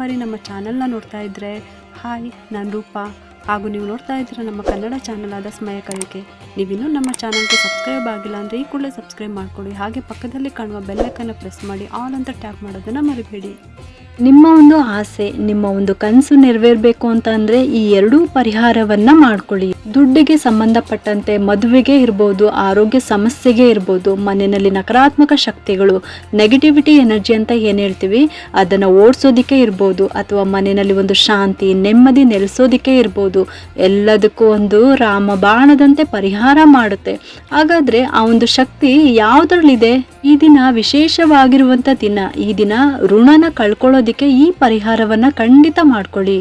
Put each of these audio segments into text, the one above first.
ಬಾರಿ ನಮ್ಮ ಚಾನಲ್ನ ನೋಡ್ತಾ ಇದ್ದರೆ ಹಾಯ್, ನಾನು ರೂಪಾ. ಹಾಗೂ ನೀವು ನೋಡ್ತಾ ಇದ್ದೀರ ನಮ್ಮ ಕನ್ನಡ ಚಾನಲ್ ಆದ ಸ್ಮಯ ಕಲಿಕೆ. ನೀವಿನ್ನೂ ನಮ್ಮ ಚಾನಲ್ಗೆ ಸಬ್ಸ್ಕ್ರೈಬ್ ಆಗಿಲ್ಲ ಅಂದರೆ ಈ ಕೂಡಲೇ ಸಬ್ಸ್ಕ್ರೈಬ್ ಮಾಡ್ಕೊಳ್ಳಿ. ಹಾಗೆ ಪಕ್ಕದಲ್ಲಿ ಕಾಣುವ ಬೆಲ್ ಐಕಾನ್ನ ಪ್ರೆಸ್ ಮಾಡಿ ಆಲ್ ಅಂತ ಟ್ಯಾಪ್ ಮಾಡೋದನ್ನು ಮರಿಬೇಡಿ. ನಿಮ್ಮ ಒಂದು ಆಸೆ, ನಿಮ್ಮ ಒಂದು ಕನಸು ನೆರವೇರಬೇಕು ಅಂತ ಅಂದರೆ ಈ ಎರಡೂ ಪರಿಹಾರವನ್ನ ಮಾಡ್ಕೊಳ್ಳಿ. ದುಡ್ಡಿಗೆ ಸಂಬಂಧಪಟ್ಟಂತೆ ಮದುವೆಗೆ ಇರ್ಬೋದು, ಆರೋಗ್ಯ ಸಮಸ್ಯೆಗೆ ಇರ್ಬೋದು, ಮನೆಯಲ್ಲಿ ನಕಾರಾತ್ಮಕ ಶಕ್ತಿಗಳು, ನೆಗೆಟಿವಿಟಿ ಎನರ್ಜಿ ಅಂತ ಏನು ಹೇಳ್ತೀವಿ ಅದನ್ನು ಓಡಿಸೋದಕ್ಕೆ ಇರ್ಬೋದು, ಅಥವಾ ಮನೆಯಲ್ಲಿ ಒಂದು ಶಾಂತಿ ನೆಮ್ಮದಿ ನೆಲೆಸೋದಕ್ಕೆ ಇರ್ಬೋದು, ಎಲ್ಲದಕ್ಕೂ ಒಂದು ರಾಮಬಾಣದಂತೆ ಪರಿಹಾರ ಮಾಡುತ್ತೆ. ಹಾಗಾದರೆ ಆ ಒಂದು ಶಕ್ತಿ ಯಾವುದ್ರಲ್ಲಿದೆ? ಈ ದಿನ ವಿಶೇಷವಾಗಿರುವಂಥ ದಿನ. ಈ ದಿನ ಋಣನ ಕಳ್ಕೊಳ್ಳೋದಕ್ಕೆ ಈ ಪರಿಹಾರವನ್ನು ಖಂಡಿತ ಮಾಡ್ಕೊಳ್ಳಿ.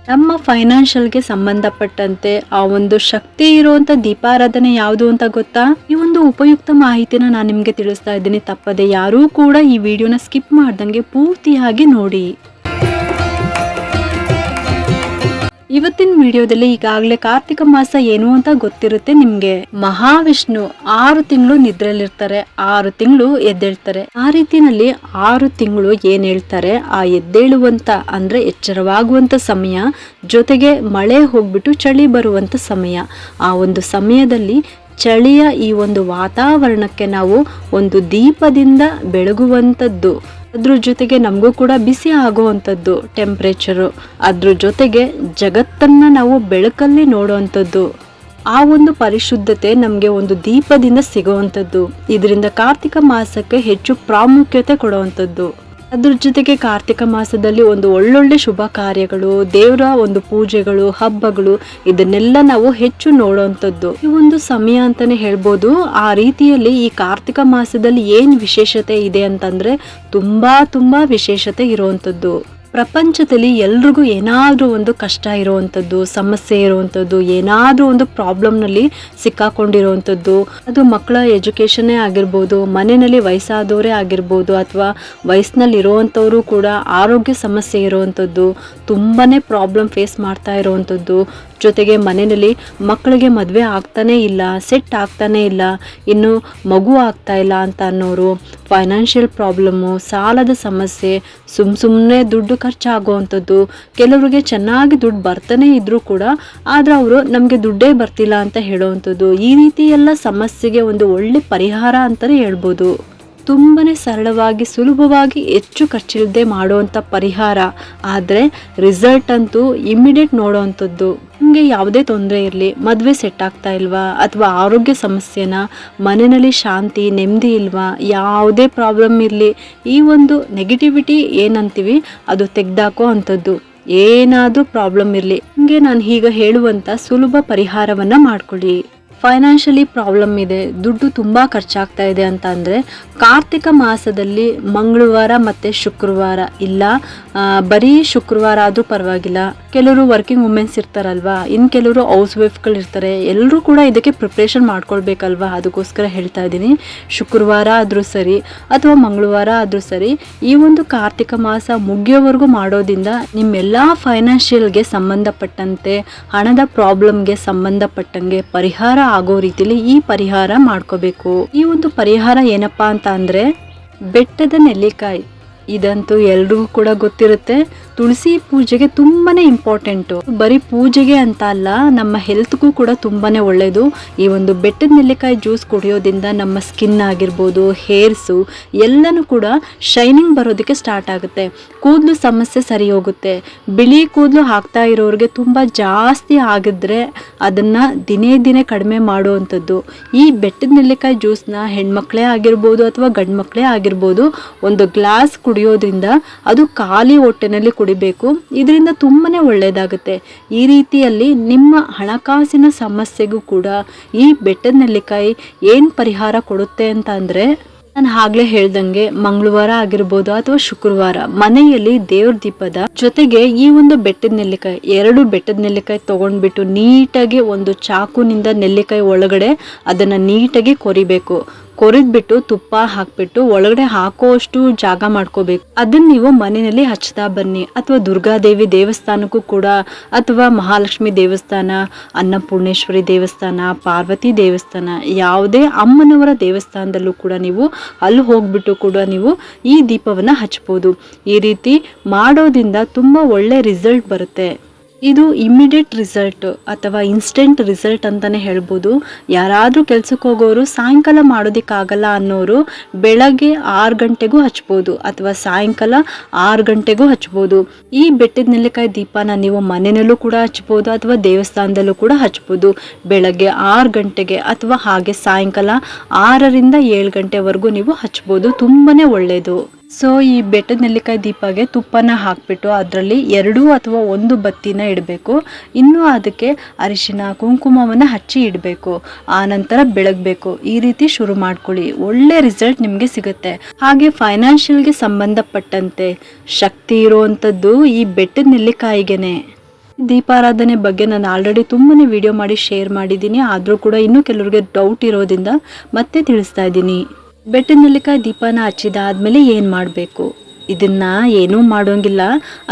ನಮ್ಮ ಫೈನಾನ್ಷಿಯಲ್ಗೆ ಸಂಬಂಧಪಟ್ಟಂತೆ ಆ ಒಂದು ಶಕ್ತಿ ಇರುವಂಥ ದೀಪಾರಾಧನೆ ಯಾವುದು ಅಂತ ಗೊತ್ತಾ? ಈ ಒಂದು ಉಪಯುಕ್ತ ಮಾಹಿತಿನ ನಾನು ನಿಮಗೆ ತಿಳಿಸ್ತಾ ಇದ್ದೀನಿ. ತಪ್ಪದೆ ಯಾರೂ ಕೂಡ ಈ ವಿಡಿಯೋನ ಸ್ಕಿಪ್ ಮಾಡ್ದಂಗೆ ಪೂರ್ತಿಯಾಗಿ ನೋಡಿ. ಇವತ್ತಿನ ವಿಡಿಯೋದಲ್ಲಿ ಈಗಾಗಲೇ ಕಾರ್ತಿಕ ಮಾಸ ಏನು ಅಂತ ಗೊತ್ತಿರುತ್ತೆ ನಿಮ್ಗೆ. ಮಹಾವಿಷ್ಣು 6 ತಿಂಗಳು ನಿದ್ರೆಯಲ್ಲಿರ್ತಾರೆ, 6 ತಿಂಗಳು ಎದ್ದೇಳ್ತಾರೆ. ಆ ರೀತಿನಲ್ಲಿ 6 ತಿಂಗಳು ಏನ್ ಹೇಳ್ತಾರೆ, ಆ ಎದ್ದೇಳುವಂತ ಅಂದ್ರೆ ಎಚ್ಚರವಾಗುವಂತ ಸಮಯ, ಜೊತೆಗೆ ಮಳೆ ಹೋಗ್ಬಿಟ್ಟು ಚಳಿ ಬರುವಂತ ಸಮಯ. ಆ ಒಂದು ಸಮಯದಲ್ಲಿ ಚಳಿಯ ಈ ಒಂದು ವಾತಾವರಣಕ್ಕೆ ನಾವು ಒಂದು ದೀಪದಿಂದ ಬೆಳಗುವಂಥದ್ದು, ಅದ್ರ ಜೊತೆಗೆ ನಮಗೂ ಕೂಡ ಬಿಸಿ ಆಗುವಂಥದ್ದು ಟೆಂಪ್ರೇಚರು, ಅದ್ರ ಜೊತೆಗೆ ಜಗತ್ತನ್ನು ನಾವು ಬೆಳಕಲ್ಲಿ ನೋಡುವಂಥದ್ದು, ಆ ಒಂದು ಪರಿಶುದ್ಧತೆ ನಮಗೆ ಒಂದು ದೀಪದಿಂದ ಸಿಗುವಂಥದ್ದು. ಇದರಿಂದ ಕಾರ್ತಿಕ ಮಾಸಕ್ಕೆ ಹೆಚ್ಚು ಪ್ರಾಮುಖ್ಯತೆ ಕೊಡುವಂಥದ್ದು. ಅದ್ರ ಜೊತೆಗೆ ಕಾರ್ತಿಕ ಮಾಸದಲ್ಲಿ ಒಂದು ಒಳ್ಳೊಳ್ಳೆ ಶುಭ ಕಾರ್ಯಗಳು, ದೇವರ ಒಂದು ಪೂಜೆಗಳು, ಹಬ್ಬಗಳು, ಇದನ್ನೆಲ್ಲ ನಾವು ಹೆಚ್ಚು ನೋಡುವಂಥದ್ದು ಈ ಒಂದು ಸಮಯ ಅಂತಾನೆ ಹೇಳ್ಬೋದು. ಆ ರೀತಿಯಲ್ಲಿ ಈ ಕಾರ್ತಿಕ ಮಾಸದಲ್ಲಿ ಏನು ವಿಶೇಷತೆ ಇದೆ ಅಂತಂದ್ರೆ ತುಂಬಾ ವಿಶೇಷತೆ ಇರುವಂಥದ್ದು. ಪ್ರಪಂಚದಲ್ಲಿ ಎಲ್ರಿಗೂ ಏನಾದರೂ ಒಂದು ಕಷ್ಟ ಇರುವಂಥದ್ದು, ಸಮಸ್ಯೆ ಇರುವಂಥದ್ದು, ಏನಾದರೂ ಒಂದು ಪ್ರಾಬ್ಲಮ್ನಲ್ಲಿ ಸಿಕ್ಕಾಕೊಂಡಿರುವಂಥದ್ದು, ಅದು ಮಕ್ಕಳ ಎಜುಕೇಷನ್ನೇ ಆಗಿರ್ಬೋದು, ಮನೆಯಲ್ಲಿ ವಯಸ್ಸಾದವರೇ ಆಗಿರ್ಬೋದು, ಅಥವಾ ವಯಸ್ಸಿನಲ್ಲಿ ಇರುವಂಥವರು ಕೂಡ ಆರೋಗ್ಯ ಸಮಸ್ಯೆ ಇರುವಂಥದ್ದು, ತುಂಬಾ ಪ್ರಾಬ್ಲಮ್ ಫೇಸ್ ಮಾಡ್ತಾ ಇರುವಂಥದ್ದು, ಜೊತೆಗೆ ಮನೆಯಲ್ಲಿ ಮಕ್ಕಳಿಗೆ ಮದುವೆ ಆಗ್ತಾನೇ ಇಲ್ಲ, ಸೆಟ್ ಆಗ್ತಾನೇ ಇಲ್ಲ, ಇನ್ನು ಮಗು ಆಗ್ತಾ ಇಲ್ಲ ಅಂತ ಅನ್ನೋರು, ಫೈನಾನ್ಷಿಯಲ್ ಪ್ರಾಬ್ಲಮ್ಮು, ಸಾಲದ ಸಮಸ್ಯೆ, ಸುಮ್ಮನೆ ದುಡ್ಡು ಖರ್ಚಾಗುವಂಥದ್ದು, ಕೆಲವರಿಗೆ ಚೆನ್ನಾಗಿ ದುಡ್ಡು ಬರ್ತಾನೆ ಇದ್ರೂ ಕೂಡ ಆದ್ರೆ ಅವರು ನಮಗೆ ದುಡ್ಡೇ ಬರ್ತಿಲ್ಲ ಅಂತ ಹೇಳುವಂಥದ್ದು, ಈ ರೀತಿ ಎಲ್ಲ ಸಮಸ್ಯೆಗೆ ಒಂದು ಒಳ್ಳೆ ಪರಿಹಾರ ಅಂತಲೇ ಹೇಳ್ಬೋದು. ತುಂಬನೇ ಸರಳವಾಗಿ ಸುಲಭವಾಗಿ ಹೆಚ್ಚು ಖರ್ಚಿಲ್ಲದೆ ಮಾಡುವಂಥ ಪರಿಹಾರ, ಆದರೆ ರಿಸಲ್ಟ್ ಅಂತೂ ಇಮ್ಮಿಡಿಯೇಟ್ ನೋಡೋವಂಥದ್ದು. ನಿಮಗೆ ಯಾವುದೇ ತೊಂದರೆ ಇರಲಿ, ಮದುವೆ ಸೆಟ್ ಆಗ್ತಾ ಇಲ್ವಾ, ಅಥವಾ ಆರೋಗ್ಯ ಸಮಸ್ಯೆನ, ಮನೆಯಲ್ಲಿ ಶಾಂತಿ ನೆಮ್ಮದಿ ಇಲ್ವಾ, ಯಾವುದೇ ಪ್ರಾಬ್ಲಮ್ ಇರಲಿ, ಈ ಒಂದು ನೆಗೆಟಿವಿಟಿ ಏನಂತೀವಿ ಅದು ತೆಗೆದಾಕೋ ಅಂಥದ್ದು. ಏನಾದರೂ ಪ್ರಾಬ್ಲಮ್ ಇರಲಿ, ನಿಮಗೆ ನಾನು ಈಗ ಹೇಳುವಂಥ ಸುಲಭ ಪರಿಹಾರವನ್ನು ಮಾಡ್ಕೊಳ್ಳಿ. ಫೈನಾನ್ಷಿಯಲಿ ಪ್ರಾಬ್ಲಮ್ ಇದೆ, ದುಡ್ಡು ತುಂಬ ಖರ್ಚಾಗ್ತಾ ಇದೆ ಅಂತ ಅಂದರೆ ಕಾರ್ತಿಕ ಮಾಸದಲ್ಲಿ ಮಂಗಳವಾರ ಮತ್ತು ಶುಕ್ರವಾರ, ಇಲ್ಲ ಬರೀ ಶುಕ್ರವಾರ ಆದರೂ ಪರವಾಗಿಲ್ಲ. ಕೆಲವರು ವರ್ಕಿಂಗ್ ವುಮೆನ್ಸ್ ಇರ್ತಾರಲ್ವಾ, ಇನ್ನು ಕೆಲವರು ಹೌಸ್ ವೈಫ್ಗಳು ಇರ್ತಾರೆ, ಎಲ್ಲರೂ ಕೂಡ ಇದಕ್ಕೆ ಪ್ರಿಪ್ರೇಷನ್ ಮಾಡ್ಕೊಳ್ಬೇಕಲ್ವಾ, ಅದಕ್ಕೋಸ್ಕರ ಹೇಳ್ತಾ ಇದ್ದೀನಿ. ಶುಕ್ರವಾರ ಆದರೂ ಸರಿ ಅಥವಾ ಮಂಗಳವಾರ ಆದರೂ ಸರಿ, ಈ ಒಂದು ಕಾರ್ತಿಕ ಮಾಸ ಮುಗಿಯೋವರೆಗೂ ಮಾಡೋದ್ರಿಂದ ನಿಮ್ಮೆಲ್ಲ ಫೈನಾನ್ಷಿಯಲ್ಗೆ ಸಂಬಂಧಪಟ್ಟಂತೆ, ಹಣದ ಪ್ರಾಬ್ಲಮ್ಗೆ ಸಂಬಂಧಪಟ್ಟಂಗೆ ಪರಿಹಾರ ಆಗೋ ರೀತಿಯಲ್ಲಿ ಈ ಪರಿಹಾರ ಮಾಡ್ಕೋಬೇಕು. ಈ ಒಂದು ಪರಿಹಾರ ಏನಪ್ಪಾ ಅಂತ ಅಂದ್ರೆ ಬೆಟ್ಟದ ನೆಲ್ಲಿಕಾಯಿ. ಇದಂತೂ ಎಲ್ರಿಗೂ ಕೂಡ ಗೊತ್ತಿರುತ್ತೆ. ತುಳಸಿ ಪೂಜೆಗೆ ತುಂಬಾನೇ ಇಂಪಾರ್ಟೆಂಟು. ಬರೀ ಪೂಜೆಗೆ ಅಂತ ಅಲ್ಲ, ನಮ್ಮ ಹೆಲ್ತ್ಗೂ ಕೂಡ ತುಂಬಾನೇ ಒಳ್ಳೆಯದು. ಈ ಒಂದು ಬೆಟ್ಟದ ನೆಲ್ಲಿಕಾಯಿ ಜ್ಯೂಸ್ ಕುಡಿಯೋದ್ರಿಂದ ನಮ್ಮ ಸ್ಕಿನ್ ಆಗಿರ್ಬೋದು, ಹೇರ್ಸು ಎಲ್ಲನೂ ಕೂಡ ಶೈನಿಂಗ್ ಬರೋದಕ್ಕೆ ಸ್ಟಾರ್ಟ್ ಆಗುತ್ತೆ. ಕೂದಲು ಸಮಸ್ಯೆ ಸರಿ ಹೋಗುತ್ತೆ. ಬಿಳಿ ಕೂದಲು ಹಾಕ್ತಾ ಇರೋರಿಗೆ ತುಂಬ ಜಾಸ್ತಿ ಆಗಿದ್ರೆ ಅದನ್ನು ದಿನೇ ಕಡಿಮೆ ಮಾಡುವಂಥದ್ದು. ಈ ಬೆಟ್ಟದ ನೆಲ್ಲಿಕಾಯಿ ಜ್ಯೂಸ್ನ ಹೆಣ್ಮಕ್ಳೇ ಆಗಿರ್ಬೋದು ಅಥವಾ ಗಂಡು ಮಕ್ಕಳೇ ಆಗಿರ್ಬೋದು, ಒಂದು ಗ್ಲಾಸ್ ಕುಡಿಯೋದ್ರಿಂದ, ಅದು ಖಾಲಿ ಹೊಟ್ಟೆನಲ್ಲಿ ಕುಡಿಬೇಕು. ಇದರಿಂದ ತುಂಬಾನೇ ಒಳ್ಳೆಯದಾಗುತ್ತೆ. ಈ ರೀತಿಯಲ್ಲಿ ನಿಮ್ಮ ಹಣಕಾಸಿನ ಸಮಸ್ಯೆಗೂ ಕೂಡ ಈ ಬೆಟ್ಟದ ನೆಲ್ಲಿಕಾಯಿ ಏನು ಪರಿಹಾರ ಕೊಡುತ್ತೆ ಅಂತ ಅಂದರೆ, ನಾನು ಆಗ್ಲೇ ಹೇಳ್ದಂಗೆ ಮಂಗಳವಾರ ಆಗಿರ್ಬೋದು ಅಥವಾ ಶುಕ್ರವಾರ ಮನೆಯಲ್ಲಿ ದೇವ್ರ ದೀಪದ ಜೊತೆಗೆ ಈ ಒಂದು ಬೆಟ್ಟದ ನೆಲ್ಲಿಕಾಯಿ, 2 ಬೆಟ್ಟದ ನೆಲ್ಲಿಕಾಯಿ ತಗೊಂಡ್ಬಿಟ್ಟು ನೀಟಾಗಿ ಒಂದು ಚಾಕುನಿಂದ ನೆಲ್ಲಿಕಾಯಿ ಒಳಗಡೆ ಅದನ್ನ ನೀಟಾಗಿ ಕೊರಿಬೇಕು. ಕೊರಿದ್ಬಿಟ್ಟು ತುಪ್ಪ ಹಾಕ್ಬಿಟ್ಟು ಒಳಗಡೆ ಹಾಕೋಷ್ಟು ಜಾಗ ಮಾಡ್ಕೋಬೇಕು. ಅದನ್ನ ನೀವು ಮನೆಯಲ್ಲಿ ಹಚ್ತಾ ಬನ್ನಿ, ಅಥವಾ ದುರ್ಗಾದೇವಿ ದೇವಸ್ಥಾನಕ್ಕೂ ಕೂಡ, ಅಥವಾ ಮಹಾಲಕ್ಷ್ಮಿ ದೇವಸ್ಥಾನ, ಅನ್ನಪೂರ್ಣೇಶ್ವರಿ ದೇವಸ್ಥಾನ, ಪಾರ್ವತಿ ದೇವಸ್ಥಾನ, ಯಾವುದೇ ಅಮ್ಮನವರ ದೇವಸ್ಥಾನದಲ್ಲೂ ಕೂಡ ನೀವು ಅಲ್ಲಿ ಹೋಗ್ಬಿಟ್ಟು ಕೂಡ ನೀವು ಈ ದೀಪವನ್ನ ಹಚ್ಬೋದು. ಈ ರೀತಿ ಮಾಡೋದ್ರಿಂದ ತುಂಬಾ ಒಳ್ಳೆ ರಿಸಲ್ಟ್ ಬರುತ್ತೆ. ಇದು ಇಮಿಡಿಯೇಟ್ ರಿಸಲ್ಟ್ ಅಥವಾ ಇನ್ಸ್ಟೆಂಟ್ ರಿಸಲ್ಟ್ ಅಂತಾನೆ ಹೇಳ್ಬೋದು. ಯಾರಾದರೂ ಕೆಲ್ಸಕ್ಕೆ ಹೋಗೋರು ಸಾಯಂಕಾಲ ಮಾಡೋದಕ್ಕಾಗಲ್ಲ ಅನ್ನೋರು ಬೆಳಗ್ಗೆ 6 ಗಂಟೆಗೂ ಹಚ್ಬೋದು, ಅಥವಾ ಸಾಯಂಕಾಲ 6 ಗಂಟೆಗೂ ಹಚ್ಬೋದು. ಈ ಬೆಟ್ಟದ ನೆಲ್ಲಿಕಾಯಿ ದೀಪನ ನೀವು ಮನೆಯಲ್ಲೂ ಕೂಡ ಹಚ್ಬೋದು, ಅಥವಾ ದೇವಸ್ಥಾನದಲ್ಲೂ ಕೂಡ ಹಚ್ಬೋದು. ಬೆಳಗ್ಗೆ 6 ಗಂಟೆಗೆ ಅಥವಾ ಹಾಗೆ ಸಾಯಂಕಾಲ 6ರಿಂದ 7 ಗಂಟೆವರೆಗೂ ನೀವು ಹಚ್ಬೋದು. ತುಂಬಾನೇ ಒಳ್ಳೆಯದು. ಸೊ ಈ ಬೆಟ್ಟದ ನೆಲ್ಲಿಕಾಯಿ ದೀಪಗೆ ತುಪ್ಪನ ಹಾಕ್ಬಿಟ್ಟು ಅದರಲ್ಲಿ 2 ಅಥವಾ 1 ಬತ್ತಿನ ಇಡಬೇಕು. ಇನ್ನು ಅದಕ್ಕೆ ಅರಿಶಿನ ಕುಂಕುಮವನ್ನು ಹಚ್ಚಿ ಇಡಬೇಕು. ಆ ನಂತರ ಬೆಳಗಬೇಕು. ಈ ರೀತಿ ಶುರು ಮಾಡ್ಕೊಳ್ಳಿ, ಒಳ್ಳೆ ರಿಸಲ್ಟ್ ನಿಮಗೆ ಸಿಗುತ್ತೆ. ಹಾಗೆ ಫೈನಾನ್ಷಿಯಲ್ಗೆ ಸಂಬಂಧಪಟ್ಟಂತೆ ಶಕ್ತಿ ಇರುವಂಥದ್ದು ಈ ಬೆಟ್ಟದ ನೆಲ್ಲಿಕಾಯಿಗೆನೆ. ದೀಪಾರಾಧನೆ ಬಗ್ಗೆ ನಾನು ಆಲ್ರೆಡಿ ತುಂಬಾನೇ ವಿಡಿಯೋ ಮಾಡಿ ಶೇರ್ ಮಾಡಿದ್ದೀನಿ, ಆದರೂ ಕೂಡ ಇನ್ನೂ ಕೆಲವರಿಗೆ ಡೌಟ್ ಇರೋದ್ರಿಂದ ಮತ್ತೆ ತಿಳಿಸ್ತಾ ಇದ್ದೀನಿ. ಬೆಟ್ಟದ ನೆಲ್ಲಿಕಾಯಿ ದೀಪನ ಹಚ್ಚಿದಾದ್ಮೇಲೆ ಏನು ಮಾಡಬೇಕು? ಇದನ್ನ ಏನೂ ಮಾಡೋಂಗಿಲ್ಲ.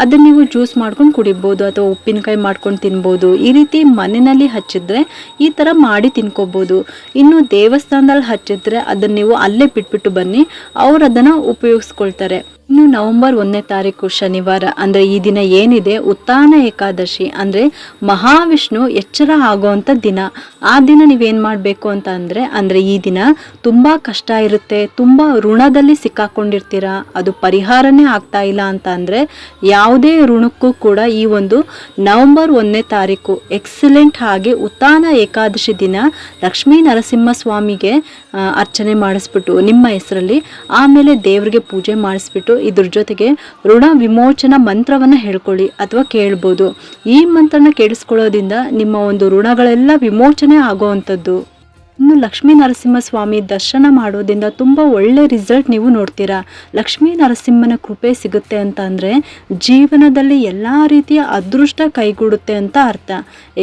ಅದನ್ನ ನೀವು ಜ್ಯೂಸ್ ಮಾಡ್ಕೊಂಡು ಕುಡಿಬೋದು, ಅಥವಾ ಉಪ್ಪಿನಕಾಯಿ ಮಾಡ್ಕೊಂಡು ತಿನ್ಬೋದು. ಈ ರೀತಿ ಮನೆಯಲ್ಲಿ ಹಚ್ಚಿದ್ರೆ ಈ ಥರ ಮಾಡಿ ತಿನ್ಕೋಬೋದು. ಇನ್ನು ದೇವಸ್ಥಾನದಲ್ಲಿ ಹಚ್ಚಿದ್ರೆ ಅದನ್ನ ನೀವು ಅಲ್ಲೇ ಬಿಟ್ಬಿಟ್ಟು ಬನ್ನಿ, ಅವ್ರು ಅದನ್ನು ಉಪಯೋಗಿಸ್ಕೊಳ್ತಾರೆ. ಇನ್ನು ನವೆಂಬರ್ 1ನೇ ತಾರೀಕು ಶನಿವಾರ ಅಂದರೆ ಈ ದಿನ ಏನಿದೆ, ಉತ್ಥಾನ ಏಕಾದಶಿ ಅಂದರೆ ಮಹಾವಿಷ್ಣು ಎಚ್ಚರ ಆಗೋವಂಥ ದಿನ. ಆ ದಿನ ನೀವೇನು ಮಾಡಬೇಕು ಅಂತ ಅಂದರೆ ಈ ದಿನ ತುಂಬ ಕಷ್ಟ ಇರುತ್ತೆ, ತುಂಬ ಋಣದಲ್ಲಿ ಸಿಕ್ಕಾಕೊಂಡಿರ್ತೀರ, ಅದು ಪರಿಹಾರನೇ ಆಗ್ತಾ ಇಲ್ಲ ಅಂತ ಅಂದರೆ ಯಾವುದೇ ಋಣಕ್ಕೂ ಕೂಡ ಈ ಒಂದು ನವೆಂಬರ್ 1ನೇ ತಾರೀಕು ಎಕ್ಸಲೆಂಟ್ ಆಗಿ ಉತ್ಥಾನ ಏಕಾದಶಿ ದಿನ ಲಕ್ಷ್ಮೀ ನರಸಿಂಹ ಸ್ವಾಮಿಗೆ ಅರ್ಚನೆ ಮಾಡಿಸ್ಬಿಟ್ಟು ನಿಮ್ಮ ಹೆಸರಲ್ಲಿ, ಆಮೇಲೆ ದೇವರಿಗೆ ಪೂಜೆ ಮಾಡಿಸ್ಬಿಟ್ಟು ಇದ್ರ ಜೊತೆಗೆ ಋಣ ವಿಮೋಚನಾ ಮಂತ್ರವನ್ನ ಹೇಳ್ಕೊಳ್ಳಿ ಅಥವಾ ಕೇಳ್ಬೋದು. ಈ ಮಂತ್ರನ ಕೇಳಿಸ್ಕೊಳ್ಳೋದ್ರಿಂದ ನಿಮ್ಮ ಒಂದು ಋಣಗಳೆಲ್ಲ ವಿಮೋಚನೆ ಆಗುವಂಥದ್ದು. ಇನ್ನು ಲಕ್ಷ್ಮೀ ನರಸಿಂಹ ಸ್ವಾಮಿ ದರ್ಶನ ಮಾಡೋದ್ರಿಂದ ತುಂಬ ಒಳ್ಳೆ ರಿಸಲ್ಟ್ ನೀವು ನೋಡ್ತೀರಾ. ಲಕ್ಷ್ಮೀ ನರಸಿಂಹನ ಕೃಪೆ ಸಿಗುತ್ತೆ ಅಂತ ಅಂದರೆ ಜೀವನದಲ್ಲಿ ಎಲ್ಲ ರೀತಿಯ ಅದೃಷ್ಟ ಕೈಗೂಡುತ್ತೆ ಅಂತ ಅರ್ಥ.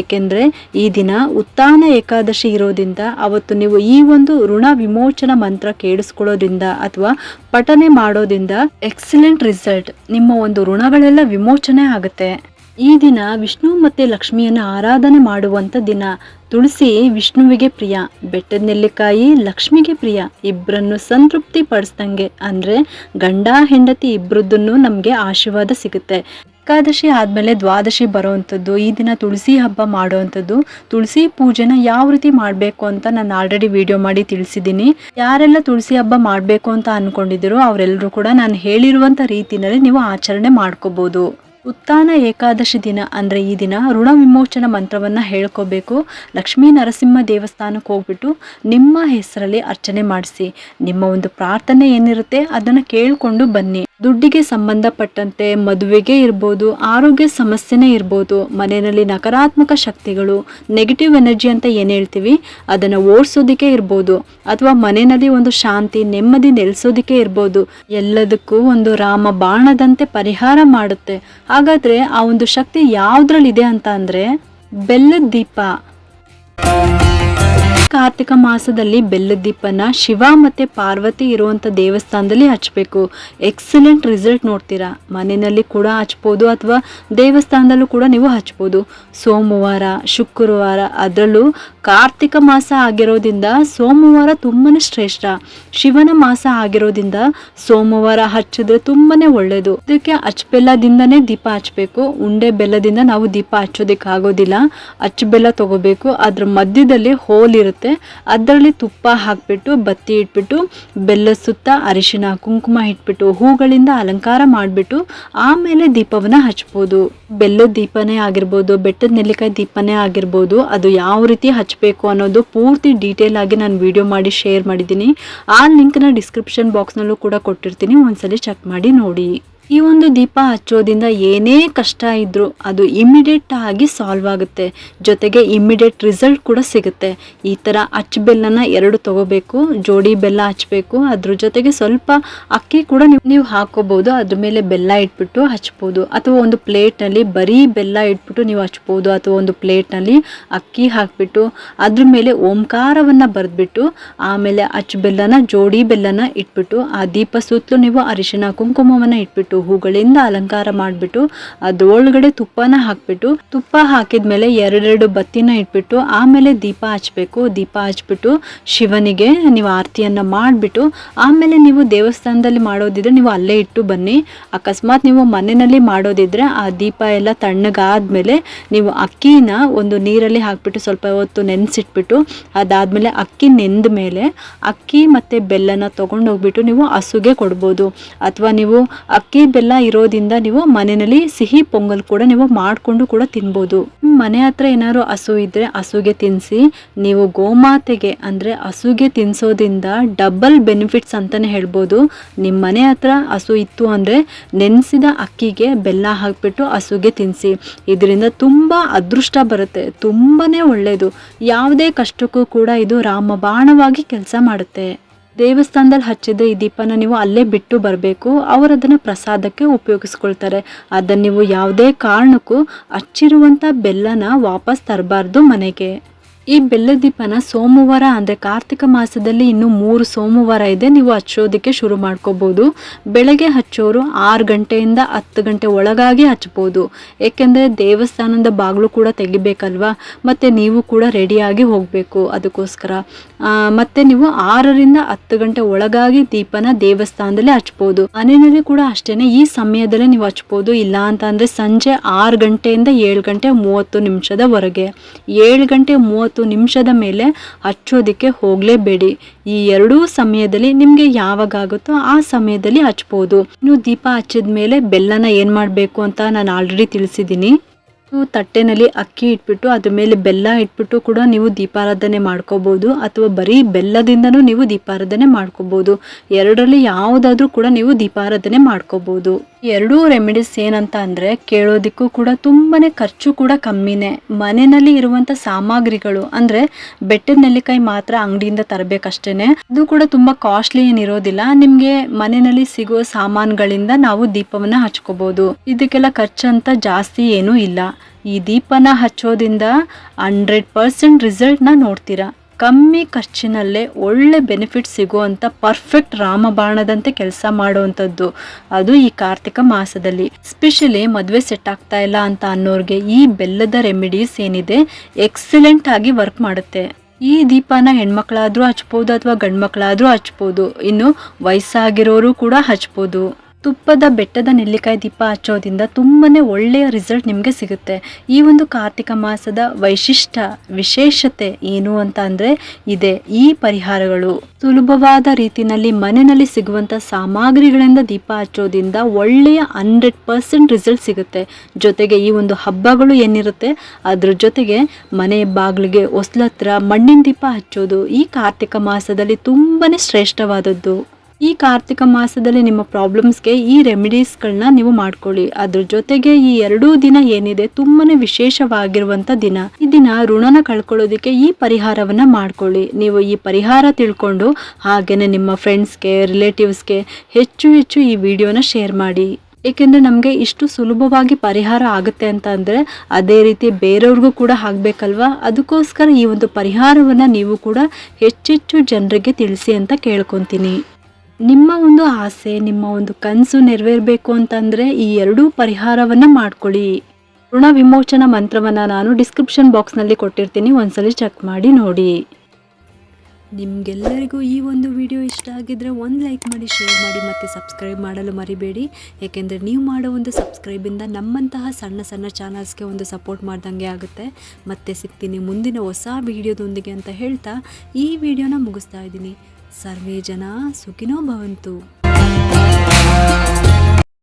ಏಕೆಂದರೆ ಈ ದಿನ ಉತ್ಥಾನ ಏಕಾದಶಿ ಇರೋದ್ರಿಂದ ಅವತ್ತು ನೀವು ಈ ಒಂದು ಋಣ ವಿಮೋಚನಾ ಮಂತ್ರ ಕೇಳಿಸ್ಕೊಳ್ಳೋದ್ರಿಂದ ಅಥವಾ ಪಠನೆ ಮಾಡೋದ್ರಿಂದ ಎಕ್ಸಲೆಂಟ್ ರಿಸಲ್ಟ್, ನಿಮ್ಮ ಒಂದು ಋಣಗಳೆಲ್ಲ ವಿಮೋಚನೆ ಆಗುತ್ತೆ. ಈ ದಿನ ವಿಷ್ಣು ಮತ್ತು ಲಕ್ಷ್ಮಿಯನ್ನು ಆರಾಧನೆ ಮಾಡುವಂಥ ದಿನ. ತುಳಸಿ ವಿಷ್ಣುವಿಗೆ ಪ್ರಿಯ, ಬೆಟ್ಟದ ನೆಲ್ಲಿಕಾಯಿ ಲಕ್ಷ್ಮಿಗೆ ಪ್ರಿಯ. ಇಬ್ಬರನ್ನು ಸಂತೃಪ್ತಿ ಪಡಿಸ್ದಂಗೆ ಅಂದರೆ ಗಂಡ ಹೆಂಡತಿ ಇಬ್ಬರದ್ದನ್ನು ನಮಗೆ ಆಶೀರ್ವಾದ ಸಿಗುತ್ತೆ. ಏಕಾದಶಿ ಆದಮೇಲೆ ದ್ವಾದಶಿ ಬರೋವಂಥದ್ದು. ಈ ದಿನ ತುಳಸಿ ಹಬ್ಬ ಮಾಡೋವಂಥದ್ದು. ತುಳಸಿ ಪೂಜೆನ ಯಾವ ರೀತಿ ಮಾಡಬೇಕು ಅಂತ ನಾನು ಆಲ್ರೆಡಿ ವಿಡಿಯೋ ಮಾಡಿ ತಿಳಿಸಿದ್ದೀನಿ. ಯಾರೆಲ್ಲ ತುಳಸಿ ಹಬ್ಬ ಮಾಡಬೇಕು ಅಂತ ಅಂದ್ಕೊಂಡಿದ್ದೀರೋ ಅವರೆಲ್ಲರೂ ಕೂಡ ನಾನು ಹೇಳಿರುವಂಥ ರೀತಿಯಲ್ಲಿ ನೀವು ಆಚರಣೆ ಮಾಡ್ಕೋಬೋದು. ಉತ್ಥಾನ ಏಕಾದಶಿ ದಿನ ಅಂದರೆ ಈ ದಿನ ಋಣ ವಿಮೋಚನಾ ಮಂತ್ರವನ್ನು ಹೇಳ್ಕೋಬೇಕು. ಲಕ್ಷ್ಮೀ ನರಸಿಂಹ ದೇವಸ್ಥಾನಕ್ಕೆ ಹೋಗ್ಬಿಟ್ಟು ನಿಮ್ಮ ಹೆಸರಲ್ಲಿ ಅರ್ಚನೆ ಮಾಡಿಸಿ. ನಿಮ್ಮ ಒಂದು ಪ್ರಾರ್ಥನೆ ಏನಿರುತ್ತೆ ಅದನ್ನು ಕೇಳಿಕೊಂಡು ಬನ್ನಿ. ದುಡ್ಡಿಗೆ ಸಂಬಂಧಪಟ್ಟಂತೆ ಮದುವೆಗೆ ಇರ್ಬೋದು, ಆರೋಗ್ಯ ಸಮಸ್ಯೆನೇ ಇರ್ಬೋದು, ಮನೆಯಲ್ಲಿ ನಕಾರಾತ್ಮಕ ಶಕ್ತಿಗಳು, ನೆಗೆಟಿವ್ ಎನರ್ಜಿ ಅಂತ ಏನು ಹೇಳ್ತೀವಿ ಅದನ್ನು ಓಡಿಸೋದಕ್ಕೆ ಇರ್ಬೋದು, ಅಥವಾ ಮನೆಯಲ್ಲಿ ಒಂದು ಶಾಂತಿ ನೆಮ್ಮದಿ ನೆಲೆಸೋದಕ್ಕೆ ಇರ್ಬೋದು. ಎಲ್ಲದಕ್ಕೂ ಒಂದು ರಾಮ ಬಾಣದಂತೆ ಪರಿಹಾರ ಮಾಡುತ್ತೆ. ಹಾಗಾದ್ರೆ ಆ ಒಂದು ಶಕ್ತಿ ಯಾವುದ್ರಲ್ಲಿದೆ ಅಂತ ಅಂದರೆ ಬೆಲ್ಲದ ದೀಪ. ಕಾರ್ತಿಕ ಮಾಸದಲ್ಲಿ ಬೆಲ್ಲದ ದೀಪನ ಶಿವ ಮತ್ತು ಪಾರ್ವತಿ ಇರುವಂಥ ದೇವಸ್ಥಾನದಲ್ಲಿ ಹಚ್ಚಬೇಕು. ಎಕ್ಸಲೆಂಟ್ ರಿಸಲ್ಟ್ ನೋಡ್ತೀರಾ. ಮನೆಯಲ್ಲಿ ಕೂಡ ಹಚ್ಬೋದು ಅಥವಾ ದೇವಸ್ಥಾನದಲ್ಲೂ ಕೂಡ ನೀವು ಹಚ್ಬೋದು. ಸೋಮವಾರ, ಶುಕ್ರವಾರ, ಅದರಲ್ಲೂ ಕಾರ್ತಿಕ ಮಾಸ ಆಗಿರೋದ್ರಿಂದ ಸೋಮವಾರ ತುಂಬಾ ಶ್ರೇಷ್ಠ. ಶಿವನ ಮಾಸ ಆಗಿರೋದ್ರಿಂದ ಸೋಮವಾರ ಹಚ್ಚಿದ್ರೆ ತುಂಬಾ ಒಳ್ಳೆಯದು. ಅದಕ್ಕೆ ಬೆಲ್ಲದಿಂದನೇ ದೀಪ ಹಚ್ಚಬೇಕು. ಉಂಡೆ ಬೆಲ್ಲದಿಂದ ನಾವು ದೀಪ ಹಚ್ಚೋದಕ್ಕೆ ಆಗೋದಿಲ್ಲ. ಬೆಲ್ಲ ತಗೋಬೇಕು. ಅದ್ರ ಮಧ್ಯದಲ್ಲಿ ಹೋಲ್ ಇರುತ್ತೆ, ಅದರಲ್ಲಿ ತುಪ್ಪ ಹಾಕ್ಬಿಟ್ಟು ಬತ್ತಿ ಇಟ್ಬಿಟ್ಟು ಬೆಲ್ಲದ ಸುತ್ತ ಅರಿಶಿನ ಕುಂಕುಮ ಇಟ್ಬಿಟ್ಟು ಹೂಗಳಿಂದ ಅಲಂಕಾರ ಮಾಡಿಬಿಟ್ಟು ಆಮೇಲೆ ದೀಪವನ್ನ ಹಚ್ಬೋದು. ಬೆಲ್ಲದ ದೀಪನೇ ಆಗಿರ್ಬೋದು, ಬೆಟ್ಟದ ನೆಲ್ಲಿಕಾಯಿ ದೀಪನೇ ಆಗಿರ್ಬೋದು, ಅದು ಯಾವ ರೀತಿ ಹಚ್ಚಬೇಕು ಅನ್ನೋದು ಪೂರ್ತಿ ಡೀಟೇಲ್ ಆಗಿ ನಾನು ವಿಡಿಯೋ ಮಾಡಿ ಶೇರ್ ಮಾಡಿದ್ದೀನಿ. ಆ ಲಿಂಕ್ನ ಡಿಸ್ಕ್ರಿಪ್ಷನ್ ಬಾಕ್ಸ್ನಲ್ಲೂ ಕೂಡ ಕೊಟ್ಟಿರ್ತೀನಿ, ಒಂದ್ಸಲಿ ಚೆಕ್ ಮಾಡಿ ನೋಡಿ. ಈ ಒಂದು ದೀಪ ಹಚ್ಚೋದ್ರಿಂದ ಏನೇ ಕಷ್ಟ ಇದ್ರೂ ಅದು ಇಮಿಡಿಯೇಟ್ ಆಗಿ ಸಾಲ್ವ್ ಆಗುತ್ತೆ, ಜೊತೆಗೆ ಇಮಿಡಿಯೇಟ್ ರಿಸಲ್ಟ್ ಕೂಡ ಸಿಗುತ್ತೆ. ಈ ಥರ ಅಚ್ಚ ಬೆಲ್ಲನ 2 ತಗೋಬೇಕು, ಜೋಡಿ ಬೆಲ್ಲ ಹಚ್ಚಬೇಕು. ಅದ್ರ ಜೊತೆಗೆ ಸ್ವಲ್ಪ ಅಕ್ಕಿ ಕೂಡ ನೀವು ಹಾಕೋಬಹುದು. ಅದ್ರ ಮೇಲೆ ಬೆಲ್ಲ ಇಟ್ಬಿಟ್ಟು ಹಚ್ಬೋದು, ಅಥವಾ ಒಂದು ಪ್ಲೇಟ್ನಲ್ಲಿ ಬರೀ ಬೆಲ್ಲ ಇಟ್ಬಿಟ್ಟು ನೀವು ಹಚ್ಬೋದು, ಅಥವಾ ಒಂದು ಪ್ಲೇಟ್ನಲ್ಲಿ ಅಕ್ಕಿ ಹಾಕ್ಬಿಟ್ಟು ಅದ್ರ ಮೇಲೆ ಓಂಕಾರವನ್ನ ಬರೆದ್ಬಿಟ್ಟು ಆಮೇಲೆ ಅಚ್ಚ ಬೆಲ್ಲನ ಜೋಡಿ ಬೆಲ್ಲನ ಇಟ್ಬಿಟ್ಟು ಆ ದೀಪ ಸುತ್ತಲೂ ನೀವು ಅರಿಶಿನ ಕುಂಕುಮವನ್ನ ಇಟ್ಬಿಟ್ಟು ಹೂಗಳಿಂದ ಅಲಂಕಾರ ಮಾಡಿಬಿಟ್ಟು ಅದ್ರೊಳಗಡೆ ತುಪ್ಪನ ಹಾಕ್ಬಿಟ್ಟು, ತುಪ್ಪ ಹಾಕಿದ್ಮೇಲೆ 2 ಬತ್ತಿನ ಇಟ್ಬಿಟ್ಟು ಆಮೇಲೆ ದೀಪ ಹಚ್ಬೇಕು. ದೀಪ ಹಚ್ಬಿಟ್ಟು ಶಿವನಿಗೆ ನೀವು ಆರತಿಯನ್ನ ಮಾಡಿಬಿಟ್ಟು ಆಮೇಲೆ ನೀವು ದೇವಸ್ಥಾನದಲ್ಲಿ ಮಾಡೋದಿದ್ರೆ ನೀವು ಅಲ್ಲೇ ಇಟ್ಟು ಬನ್ನಿ. ಅಕಸ್ಮಾತ್ ನೀವು ಮನೆಯಲ್ಲಿ ಮಾಡೋದಿದ್ರೆ ಆ ದೀಪ ಎಲ್ಲ ತಣ್ಣಗಾದ್ಮೇಲೆ ನೀವು ಅಕ್ಕಿನ ಒಂದು ನೀರಲ್ಲಿ ಹಾಕ್ಬಿಟ್ಟು ಸ್ವಲ್ಪ ಹೊತ್ತು ನೆನೆಸಿಟ್ಬಿಟ್ಟು ಅದಾದ್ಮೇಲೆ ಅಕ್ಕಿ ನೆಂದ ಮೇಲೆ ಅಕ್ಕಿ ಮತ್ತೆ ಬೆಲ್ಲನ ತಗೊಂಡೋಗ್ಬಿಟ್ಟು ನೀವು ಹಸುಗೆ ಕೊಡ್ಬೋದು. ಅಥವಾ ನೀವು ಅಕ್ಕಿ ಬೆಲ್ಲ ಇರೋದ್ರಿಂದ ನೀವು ಮನೆಯಲ್ಲಿ ಸಿಹಿ ಪೊಂಗಲ್ ಕೂಡ ನೀವು ಮಾಡಿಕೊಂಡು ಕೂಡ ತಿನ್ಬೋದು. ಮನೆ ಹತ್ರ ಏನಾದ್ರು ಹಸು ಇದ್ರೆ ಹಸುಗೆ ತಿನ್ನಿಸಿ. ನೀವು ಗೋಮಾತೆಗೆ ಅಂದ್ರೆ ಹಸುಗೆ ತಿನ್ಸೋದ್ರಿಂದ ಡಬಲ್ ಬೆನಿಫಿಟ್ಸ್ ಅಂತಾನೆ ಹೇಳ್ಬೋದು. ನಿಮ್ಮ ಮನೆ ಹತ್ರ ಹಸು ಇತ್ತು ಅಂದ್ರೆ ನೆನೆಸಿದ ಅಕ್ಕಿಗೆ ಬೆಲ್ಲ ಹಾಕ್ಬಿಟ್ಟು ಹಸುಗೆ ತಿನ್ನಿಸಿ. ಇದರಿಂದ ತುಂಬಾ ಅದೃಷ್ಟ ಬರುತ್ತೆ, ತುಂಬಾನೇ ಒಳ್ಳೆಯದು. ಯಾವುದೇ ಕಷ್ಟಕ್ಕೂ ಕೂಡ ಇದು ರಾಮಬಾಣವಾಗಿ ಕೆಲಸ ಮಾಡುತ್ತೆ. ದೇವಸ್ಥಾನದಲ್ಲಿ ಹಚ್ಚಿದ ಈ ದೀಪನ ನೀವು ಅಲ್ಲೇ ಬಿಟ್ಟು ಬರಬೇಕು, ಅವರು ಅದನ್ನು ಪ್ರಸಾದಕ್ಕೆ ಉಪಯೋಗಿಸ್ಕೊಳ್ತಾರೆ. ಅದನ್ನು ನೀವು ಯಾವುದೇ ಕಾರಣಕ್ಕೂ ಹಚ್ಚಿರುವಂಥ ಬೆಲ್ಲನ ವಾಪಸ್ ತರಬಾರ್ದು ಮನೆಗೆ. ಈ ಬೆಲ್ಲದ ದೀಪನ ಸೋಮವಾರ ಅಂದರೆ ಕಾರ್ತಿಕ ಮಾಸದಲ್ಲಿ ಇನ್ನು 3 ಸೋಮವಾರ ಇದೆ, ನೀವು ಹಚ್ಚೋದಕ್ಕೆ ಶುರು ಮಾಡ್ಕೋಬಹುದು. ಬೆಳಗ್ಗೆ ಹಚ್ಚೋರು 6 ಗಂಟೆಯಿಂದ 10 ಗಂಟೆ ಒಳಗಾಗಿ ಹಚ್ಬೋದು. ಏಕೆಂದರೆ ದೇವಸ್ಥಾನದ ಬಾಗಿಲು ಕೂಡ ತೆಗಿಬೇಕಲ್ವಾ, ಮತ್ತು ನೀವು ಕೂಡ ರೆಡಿಯಾಗಿ ಹೋಗಬೇಕು. ಅದಕ್ಕೋಸ್ಕರ ಮತ್ತೆ ನೀವು 6ರಿಂದ 10 ಗಂಟೆ ಒಳಗಾಗಿ ದೀಪನ ದೇವಸ್ಥಾನದಲ್ಲಿ ಹಚ್ಬೋದು. ಮನೆಯಲ್ಲಿ ಕೂಡ ಅಷ್ಟೇನೆ ಈ ಸಮಯದಲ್ಲೇ ನೀವು ಹಚ್ಬೋದು. ಇಲ್ಲ ಅಂತ ಅಂದರೆ ಸಂಜೆ 6 ಗಂಟೆಯಿಂದ 7 ಗಂಟೆ 30 ನಿಮಿಷದವರೆಗೆ. 7 ಗಂಟೆ 30 ನಿಮಿಷದ ಮೇಲೆ ಹಚ್ಚೋದಿಕ್ಕೆ ಹೋಗಲೇಬೇಡಿ. ಈ 2 ಸಮಯದಲ್ಲಿ ನಿಮಗೆ ಯಾವಾಗ ಆಗುತ್ತೋ ಆ ಸಮಯದಲ್ಲಿ ಹಚ್ಬೋದು. ನೀವು ದೀಪ ಹಚ್ಚಿದ ಮೇಲೆ ಬೆಲ್ಲನ ಏನು ಮಾಡಬೇಕು ಅಂತ ನಾನು ಆಲ್ರೆಡಿ ತಿಳಿಸಿದ್ದೀನಿ. ತಟ್ಟೆನಲ್ಲಿ ಅಕ್ಕಿ ಇಟ್ಬಿಟ್ಟು ಅದ್ರ ಮೇಲೆ ಬೆಲ್ಲ ಇಟ್ಬಿಟ್ಟು ಕೂಡ ನೀವು ದೀಪಾರಾಧನೆ ಮಾಡ್ಕೋಬಹುದು, ಅಥವಾ ಬರೀ ಬೆಲ್ಲದಿಂದನೂ ನೀವು ದೀಪಾರಾಧನೆ ಮಾಡ್ಕೋಬಹುದು. 2ರಲ್ಲಿ ಯಾವುದಾದ್ರೂ ಕೂಡ ನೀವು ದೀಪಾರಾಧನೆ ಮಾಡ್ಕೋಬಹುದು. 2 ರೆಮಿಡೀಸ್ ಏನಂತ ಅಂದ್ರೆ ಕೇಳೋದಿಕ್ಕೂ ಕೂಡ ತುಂಬಾನೇ ಖರ್ಚು ಕೂಡ ಕಮ್ಮಿನೇ. ಮನೆಯಲ್ಲಿ ಇರುವಂತ ಸಾಮಗ್ರಿಗಳು ಅಂದ್ರೆ ಬೆಟ್ಟದ ನೆಲ್ಲಿಕಾಯಿ ಮಾತ್ರ ಅಂಗಡಿಯಿಂದ ತರಬೇಕಷ್ಟೇನೆ, ಅದು ಕೂಡ ತುಂಬಾ ಕಾಸ್ಟ್ಲಿ ಏನಿರೋದಿಲ್ಲ. ನಿಮ್ಗೆ ಮನೆಯಲ್ಲಿ ಸಿಗೋ ಸಾಮಾನುಗಳಿಂದ ನಾವು ದೀಪವನ್ನ ಹಚ್ಕೋಬಹುದು. ಇದಕ್ಕೆಲ್ಲ ಖರ್ಚಂತ ಜಾಸ್ತಿ ಏನೂ ಇಲ್ಲ. ಈ ದೀಪನ ಹಚ್ಚೋದ್ರಿಂದ 100% ರಿಸಲ್ಟ್ನ ನೋಡ್ತೀರಾ. ಕಮ್ಮಿ ಖರ್ಚಿನಲ್ಲೇ ಒಳ್ಳೆ ಬೆನಿಫಿಟ್ ಸಿಗುವಂಥ ಪರ್ಫೆಕ್ಟ್ ರಾಮಬಾಣದಂತೆ ಕೆಲಸ ಮಾಡುವಂಥದ್ದು ಅದು ಈ ಕಾರ್ತಿಕ ಮಾಸದಲ್ಲಿ. ಸ್ಪೆಷಲಿ ಮದುವೆ ಸೆಟ್ ಆಗ್ತಾ ಇಲ್ಲ ಅಂತ ಅನ್ನೋರಿಗೆ ಈ ಬೆಲ್ಲದ ರೆಮಿಡೀಸ್ ಏನಿದೆ ಎಕ್ಸಲೆಂಟ್ ಆಗಿ ವರ್ಕ್ ಮಾಡುತ್ತೆ. ಈ ದೀಪನ ಹೆಣ್ಮಕ್ಳಾದ್ರೂ ಹಚ್ಬೋದು ಅಥವಾ ಗಂಡು ಮಕ್ಕಳಾದ್ರೂ ಹಚ್ಬೋದು, ಇನ್ನು ವಯಸ್ಸಾಗಿರೋರು ಕೂಡ ಹಚ್ಬೋದು. ತುಪ್ಪದ ಬೆಟ್ಟದ ನೆಲ್ಲಿಕಾಯಿ ದೀಪ ಹಚ್ಚೋದ್ರಿಂದ ತುಂಬಾನೇ ಒಳ್ಳೆಯ ರಿಸಲ್ಟ್ ನಿಮಗೆ ಸಿಗುತ್ತೆ. ಈ ಒಂದು ಕಾರ್ತಿಕ ಮಾಸದ ವಿಶೇಷತೆ ಏನು ಅಂತ ಅಂದ್ರೆ ಇದೆ ಈ ಪರಿಹಾರಗಳು. ಸುಲಭವಾದ ರೀತಿಯಲ್ಲಿ ಮನೆಯಲ್ಲಿ ಸಿಗುವಂತ ಸಾಮಗ್ರಿಗಳಿಂದ ದೀಪ ಹಚ್ಚೋದ್ರಿಂದ ಒಳ್ಳೆಯ 100% ರಿಸಲ್ಟ್ ಸಿಗುತ್ತೆ. ಜೊತೆಗೆ ಈ ಒಂದು ಹಬ್ಬಗಳು ಏನಿರುತ್ತೆ ಅದ್ರ ಜೊತೆಗೆ ಮನೆ ಬಾಗಿಲಿಗೆ ಹೊಸ್ಲತ್ರ ಮಣ್ಣಿನ ದೀಪ ಹಚ್ಚೋದು ಈ ಕಾರ್ತಿಕ ಮಾಸದಲ್ಲಿ ತುಂಬಾನೇ ಶ್ರೇಷ್ಠವಾದದ್ದು. ಈ ಕಾರ್ತಿಕ ಮಾಸದಲ್ಲಿ ನಿಮ್ಮ ಪ್ರಾಬ್ಲಮ್ಸ್ಗೆ ಈ ರೆಮಿಡೀಸ್ಗಳನ್ನ ನೀವು ಮಾಡ್ಕೊಳ್ಳಿ. ಅದ್ರ ಜೊತೆಗೆ ಈ 2 ದಿನ ಏನಿದೆ ತುಂಬಾನೇ ವಿಶೇಷವಾಗಿರುವಂತ ದಿನ. ಈ ದಿನ ಋಣನ ಕಳ್ಕೊಳ್ಳೋದಕ್ಕೆ ಈ ಪರಿಹಾರವನ್ನ ಮಾಡ್ಕೊಳ್ಳಿ. ನೀವು ಈ ಪರಿಹಾರ ತಿಳ್ಕೊಂಡು ಹಾಗೇನೆ ನಿಮ್ಮ ಫ್ರೆಂಡ್ಸ್ಗೆ ರಿಲೇಟಿವ್ಸ್ಗೆ ಹೆಚ್ಚು ಈ ವಿಡಿಯೋನ ಶೇರ್ ಮಾಡಿ. ಏಕೆಂದರೆ ನಮಗೆ ಇಷ್ಟು ಸುಲಭವಾಗಿ ಪರಿಹಾರ ಆಗುತ್ತೆ ಅಂತ ಅಂದರೆ ಅದೇ ರೀತಿ ಬೇರೆಯವ್ರಿಗೂ ಕೂಡ ಆಗಬೇಕಲ್ವಾ. ಅದಕ್ಕೋಸ್ಕರ ಈ ಒಂದು ಪರಿಹಾರವನ್ನು ನೀವು ಕೂಡ ಹೆಚ್ಚೆಚ್ಚು ಜನರಿಗೆ ತಿಳಿಸಿ ಅಂತ ಕೇಳ್ಕೊತೀನಿ. ನಿಮ್ಮ ಒಂದು ಆಸೆ, ನಿಮ್ಮ ಒಂದು ಕನಸು ನೆರವೇರಬೇಕು ಅಂತಂದರೆ ಈ 2 ಪರಿಹಾರವನ್ನು ಮಾಡ್ಕೊಳ್ಳಿ. ಋಣ ವಿಮೋಚನಾ ಮಂತ್ರವನ್ನು ನಾನು ಡಿಸ್ಕ್ರಿಪ್ಷನ್ ಬಾಕ್ಸ್ನಲ್ಲಿ ಕೊಟ್ಟಿರ್ತೀನಿ, ಒಂದ್ಸಲಿ ಚೆಕ್ ಮಾಡಿ ನೋಡಿ. ನಿಮಗೆಲ್ಲರಿಗೂ ಈ ಒಂದು ವಿಡಿಯೋ ಇಷ್ಟ ಆಗಿದ್ರೆ ಒಂದು ಲೈಕ್ ಮಾಡಿ, ಶೇರ್ ಮಾಡಿ ಮತ್ತು ಸಬ್ಸ್ಕ್ರೈಬ್ ಮಾಡಲು ಮರಿಬೇಡಿ. ಏಕೆಂದರೆ ನೀವು ಮಾಡೋ ಒಂದು ಸಬ್ಸ್ಕ್ರೈಬಿಂದ ನಮ್ಮಂತಹ ಸಣ್ಣ ಚಾನಲ್ಸ್ಗೆ ಒಂದು ಸಪೋರ್ಟ್ ಮಾಡ್ದಂಗೆ ಆಗುತ್ತೆ. ಮತ್ತೆ ಸಿಗ್ತೀನಿ ಮುಂದಿನ ಹೊಸ ವಿಡಿಯೋದೊಂದಿಗೆ ಅಂತ ಹೇಳ್ತಾ ಈ ವಿಡಿಯೋನ ಮುಗಿಸ್ತಾ ಇದ್ದೀನಿ. ಸರ್ವೇ ಜನ ಸುಖಿನೋ ಭವಂತು.